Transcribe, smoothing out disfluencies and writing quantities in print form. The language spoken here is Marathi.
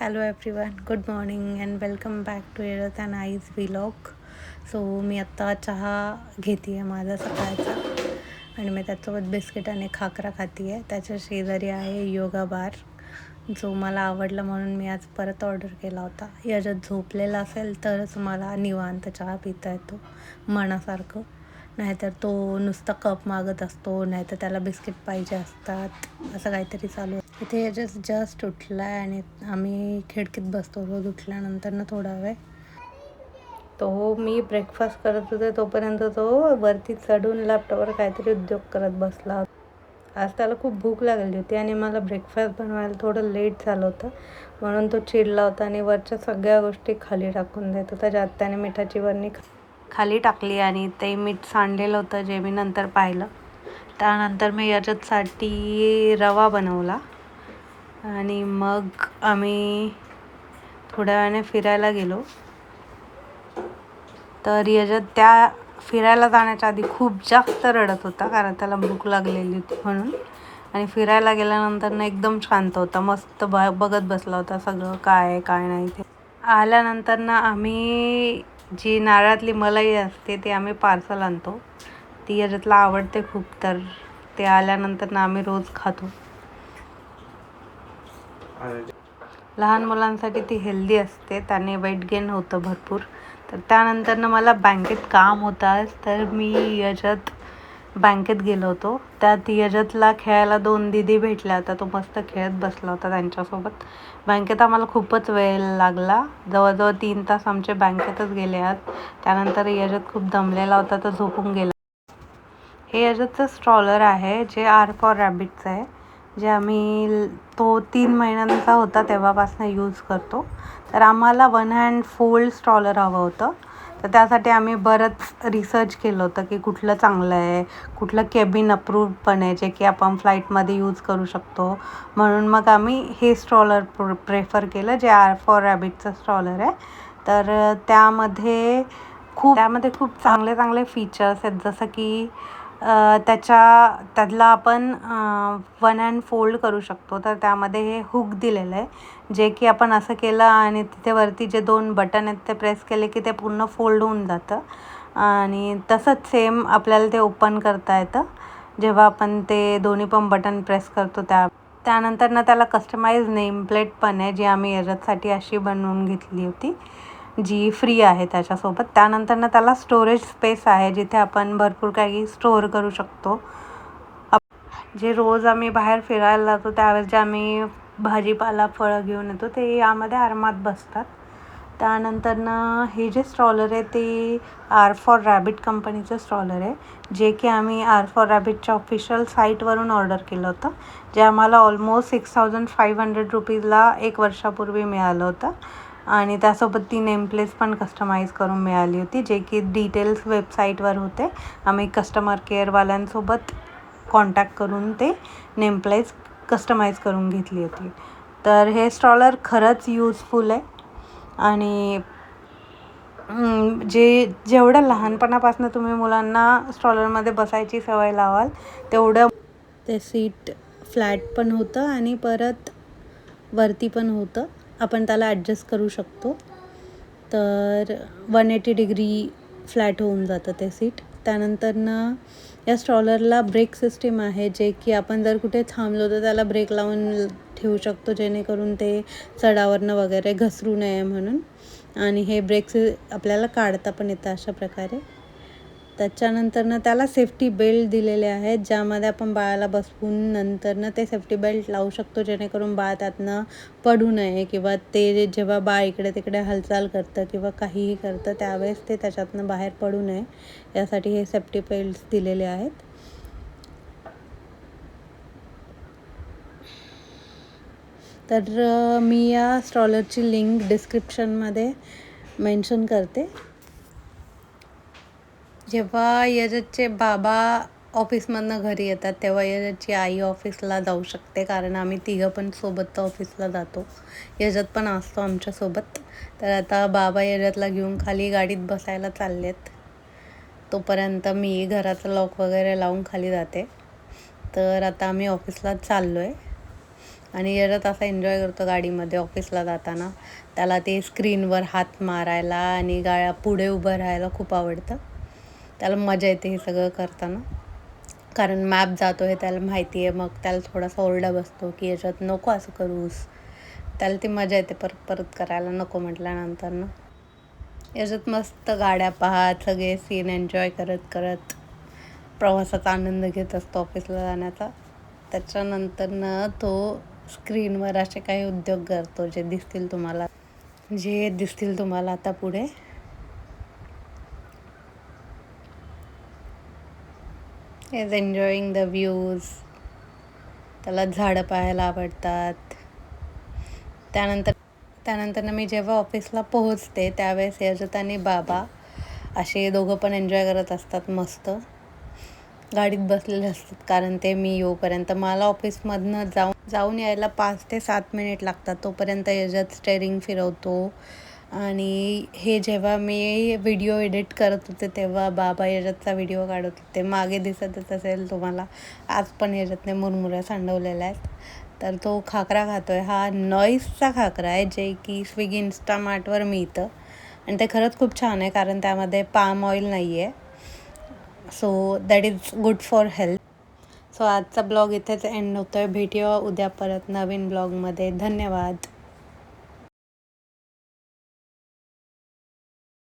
Hello everyone, good morning and welcome back to एरथ अँड आईज व्लॉग. सो मी आत्ता चहा घेते आहे माझा सकाळचा आणि मी त्याच्यासोबत बिस्किट आणि खाकरा खाते आहे. त्याच्या शेजारी आहे योगा बार, जो मला आवडला म्हणून मी आज परत ऑर्डर केला होता. याच्यात झोपलेला असेल तरच मला निवांत चहा पिता येतो मनासारखं, नाहीतर तो नुसता कप मागत असतो, नाहीतर त्याला बिस्किट पाहिजे असतात, असं काहीतरी चालू आहे. इथे जस्ट उठला आहे आणि आम्ही खिडकीत बसतो रोज उठल्यानंतर थोडा वेळ. तो मी ब्रेकफास्ट करत होते तोपर्यंत तो वरती चढून लॅपटॉपवर काहीतरी उद्योग करत बसला. आज त्याला खूप भूक लागली होती आणि मला ब्रेकफास्ट बनवायला थोडं लेट झालं होतं, म्हणून तो चिडला होता आणि वरच्या सगळ्या गोष्टी खाली टाकून देत होता. ज्यात त्याने मिठाची बरणी खाली टाकली आणि ते मीठ सांडलेलं होतं, जे मी नंतर पाहिलं. त्यानंतर मी याच्यासाठी रवा बनवला आणि मग आम्ही थोड्या वेळाने फिरायला गेलो. तर याच्यात त्या फिरायला जाण्याच्या आधी खूप जास्त रडत होता, कारण त्याला भूक लागलेली होती म्हणून. आणि फिरायला गेल्यानंतर एकदम शांत होता, मस्त बघत बसला होता सगळं काय आहे काय नाही ते. आल्यानंतर आम्ही जी नारळातली मलाई असते ते आम्ही पार्सल आणतो. ती याच्यातला आवडते खूप, तर ते आल्यानंतर आम्ही रोज खातो. लहान मुलांसाठी ती हेल्दी असते, त्याने वेट गेन होतं भरपूर. तर त्यानंतर मला बँकेत काम होतं, तर मी याच्यात बँकेत गेलो होतो. त्यात याच्यातला खेळायला 2 दीदी भेटल्या होत्या. तो मस्त खेळत बसला होता त्यांच्यासोबत. बँकेत आम्हाला खूपच वेळ लागला, जवळजवळ 3 तास आमचे बँकेतच गेले आज. त्यानंतर याच्यात खूप दमलेला होता, तर झोपून गेला. हे याच्यातचं स्ट्रॉलर आहे, जे आर फॉर रॅबिटचं आहे, जे आम्ही तो 3 महिन्यांचा होता तेव्हापासून यूज करतो. तर आम्हाला 1 हँड फोल्ड स्ट्रॉलर हवं होतं, तर त्यासाठी आम्ही बरंच रिसर्च केलं होतं की कुठलं चांगलं आहे, कुठलं केबिन अप्रूव्ड पण आहे, जे की आपण फ्लाईटमध्ये यूज करू शकतो. म्हणून मग आम्ही हे स्ट्रॉलर प्रेफर केलं, जे आर फॉर रॅबिटचं स्ट्रॉलर आहे. तर त्यामध्ये खूप चांगले फीचर्स आहेत, जसं की त्यातला आपण 1 हँड फोल्ड करू शकतो. तर त्यामध्ये हे हुक दिलेलं आहे, जे की आपण असं केलं आणि तिथे वरती जे 2 बटन आहेत ते प्रेस केले की ते पूर्ण फोल्ड होऊन जातं. आणि तसंच सेम आपल्याला ते ओपन करता येतं जेव्हा आपण ते दोन्ही पण बटन प्रेस करतो. त्यानंतर त्याला कस्टमाइज नेम प्लेट पण आहे, जी आम्ही याच्यासाठी अशी बनवून घेतली होती, जी फ्री आहे त्याच्यासोबत. त्यानंतर त्याला स्टोरेज स्पेस आहे, जिथे आपण भरपूर काही स्टोअर करू शकतो. जे रोज आम्ही बाहेर फिरायला जातो त्यावेळेस जे आम्ही भाजीपाला फळं घेऊन येतो ते यामध्ये आरामात बसतात. त्यानंतर हे जे स्ट्रॉलर आहे ते आर फॉर रॅबिट कंपनीचं स्ट्रॉलर आहे, जे की आम्ही आर फॉर रॅबिटच्या ऑफिशियल साईटवरून ऑर्डर केलं होतं, जे आम्हाला ऑलमोस्ट 6500 रुपीजला 1 वर्षापूर्वी मिळालं होतं. आणि त्यासोबत ती नेमप्लेस पण कस्टमाइज करून मिळाली होती, जे की डिटेल्स वेबसाईटवर होते. आम्ही कस्टमर केअरवाल्यांसोबत कॉन्टॅक्ट करून ते नेमप्लेस कस्टमाइज करून घेतली होती. तर हे स्ट्रॉलर खरंच यूजफुल आहे आणि जेवढं लहानपणापासून तुम्ही मुलांना स्ट्रॉलरमध्ये बसायची सवय लावाल, तेवढं ते सीट फ्लॅट पण होतं आणि परत वरती पण होतं. आपण त्याला ॲडजस्ट करू शकतो. तर 180 डिग्री फ्लॅट होऊन जातं ते सीट. त्यानंतर या स्ट्रॉलरला ब्रेक सिस्टीम आहे, जे की आपण जर कुठे थांबलो तर त्याला ब्रेक लावून ठेवू शकतो, जेणेकरून ते चढावरनं वगैरे घसरू नये म्हणून. आणि हे ब्रेक्स आपल्याला काढता पण येतं अशा प्रकारे. त्याच्यानंतर त्याला सेफ्टी बेल्ट दिलेले आहेत, ज्यामध्ये आपण बाळाला बसवून नंतर ते सेफ्टी बेल्ट लावू शकतो, जेणेकरून बाळ त्यातनं पडू नये, किंवा ते जेव्हा बाळ इकडे तिकडे हालचाल करतं किंवा काहीही करतं त्यावेळेस ते त्याच्यातनं बाहेर पडू नये, यासाठी हे सेफ्टी बेल्ट्स दिलेले आहेत. तर मी या स्ट्रॉलरची लिंक डिस्क्रिप्शनमध्ये मेन्शन करते. जेव्हा यजतचे बाबा ऑफिसमधनं घरी येतात तेव्हा यजतची आई ऑफिसला जाऊ शकते, कारण आम्ही तिघं पण सोबत ऑफिसला जातो. यजत पण असतो आमच्यासोबत. तर आता बाबा यजतला घेऊन खाली गाडीत बसायला चाललेत, तोपर्यंत मी घराचं लॉक वगैरे लावून खाली जाते. तर आता आम्ही ऑफिसला चाललो आहे आणि यजत असा एन्जॉय करतो गाडीमध्ये ऑफिसला जाताना. त्याला ते स्क्रीनवर हात मारायला आणि पुढे उभं राहायला खूप आवडतं. त्याला मजा येते हे सगळं करताना, कारण मॅप जातो हे त्याला माहिती आहे. मग त्याला थोडासा ओरडा बसतो की याच्यात नको असं करूस. त्याला ती मजा येते परत परत करायला नको म्हटल्यानंतर ना. याच्यात मस्त गाड्या पाहत सगळे सीन एन्जॉय करत करत प्रवासाचा आनंद घेत असतो ऑफिसला जाण्याचा. त्याच्यानंतरनं तो स्क्रीनवर असे काही उद्योग करतो जे दिसतील तुम्हाला आता पुढे. Is enjoying the views. त्याला झाडं पाहायला आवडतात. त्यानंतर मी जेव्हा ऑफिसला पोहोचते त्यावेळेस यजत आणि बाबा असे दोघं पण एन्जॉय करत असतात. मस्त गाडीत बसलेले असतात, कारण ते मी येऊपर्यंत मला ऑफिसमधनं जाऊन यायला 5 ते 7 मिनिट लागतात. तोपर्यंत यजत स्टेअरिंग फिरवतो. आणि हे जेव्हा मी व्हिडिओ एडिट करत होते तेव्हा बाबा यजतचा व्हिडिओ काढत होते. मागे दिसतच असेल तुम्हाला, आज पण यजतने मुरमुऱ्या सांडवलेल्या आहेत. तर तो खाकरा खातो आहे. हा नॉईसचा खाकरा आहे, जे की स्विगी इन्स्टामार्टवर मिळतं. आणि ते खरंच खूप छान आहे, कारण त्यामध्ये पाम ऑइल नाही आहे. So that is good for health. So आजचा ब्लॉग इथेच एंड होतो आहे. भेटूया उद्या परत नवीन ब्लॉगमध्ये. धन्यवाद.